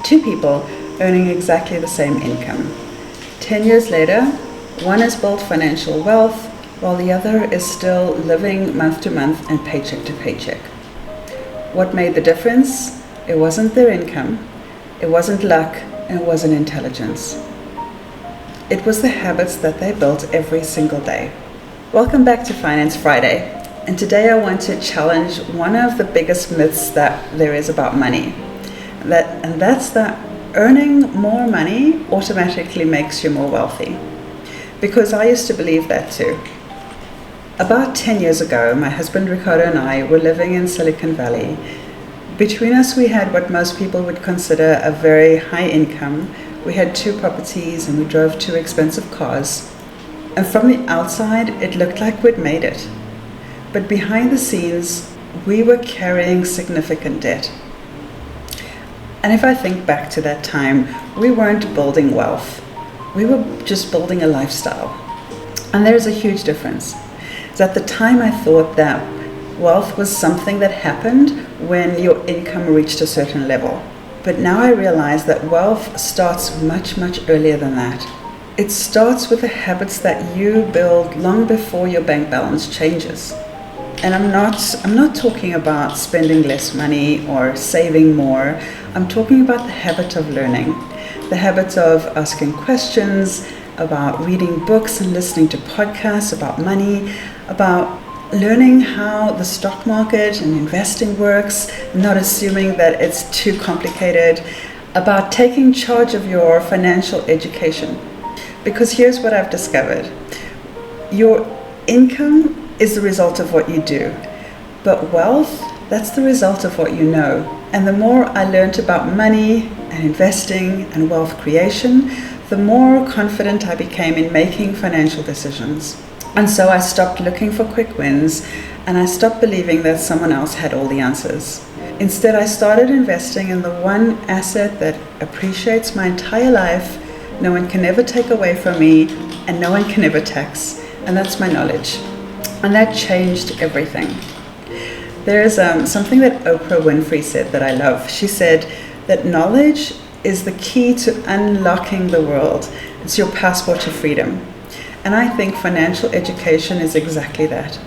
Two people earning exactly the same income. 10 years later, one has built financial wealth while the other is still living month to month and paycheck to paycheck. What made the difference? It wasn't their income, it wasn't luck, and it wasn't intelligence. It was the habits that they built every single day. Welcome back to Finance Friday, and today I want to challenge one of the biggest myths that there is about money. That's that earning more money automatically makes you more wealthy. Because I used to believe that too. About 10 years ago, my husband Ricardo and I were living in Silicon Valley. Between us, we had what most people would consider a very high income. We had 2 properties and we drove 2 expensive cars. And from the outside, it looked like we'd made it. But behind the scenes, we were carrying significant debt. And if I think back to that time, we weren't building wealth. We were just building a lifestyle. And there's a huge difference. At the time, I thought that wealth was something that happened when your income reached a certain level. But now I realize that wealth starts much, much earlier than that. It starts with the habits that you build long before your bank balance changes. And I'm not talking about spending less money or saving more. I'm talking about the habit of learning, the habit of asking questions, about reading books and listening to podcasts about money, about learning how the stock market and investing works, not assuming that it's too complicated, about taking charge of your financial education. Because here's what I've discovered. Your income is the result of what you do, but wealth, that's the result of what you know. And the more I learned about money and investing and wealth creation, the more confident I became in making financial decisions. And so I stopped looking for quick wins, and I stopped believing that someone else had all the answers. Instead, I started investing in the one asset that appreciates my entire life, no one can ever take away from me, and no one can ever tax, and that's my knowledge. And that changed everything. There is something that Oprah Winfrey said that I love. She said that knowledge is the key to unlocking the world. It's your passport to freedom. And I think financial education is exactly that.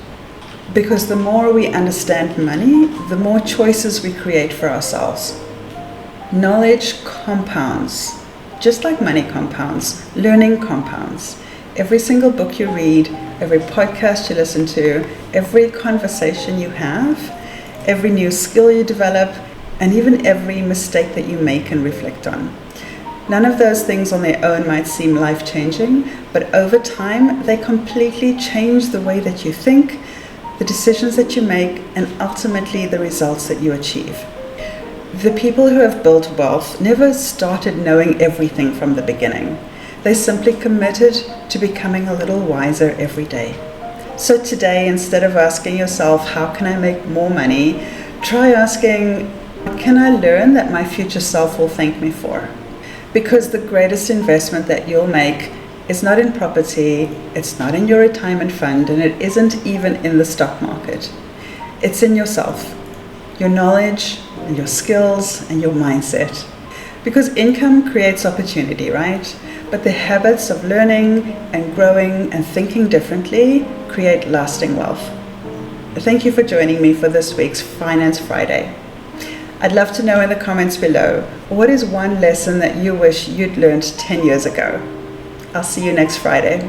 Because the more we understand money, the more choices we create for ourselves. Knowledge compounds. Just like money compounds, learning compounds. Every single book you read, every podcast you listen to, every conversation you have, every new skill you develop, and even every mistake that you make and reflect on. None of those things on their own might seem life-changing, but over time, they completely change the way that you think, the decisions that you make, and ultimately the results that you achieve. The people who have built wealth never started knowing everything from the beginning. They simply committed to becoming a little wiser every day. So today, instead of asking yourself, how can I make more money? Try asking, what can I learn that my future self will thank me for? Because the greatest investment that you'll make is not in property, it's not in your retirement fund, and it isn't even in the stock market. It's in yourself, your knowledge, and your skills, and your mindset. Because income creates opportunity, right? But the habits of learning and growing and thinking differently create lasting wealth. Thank you for joining me for this week's Finance Friday. I'd love to know in the comments below, what is one lesson that you wish you'd learned 10 years ago? I'll see you next Friday.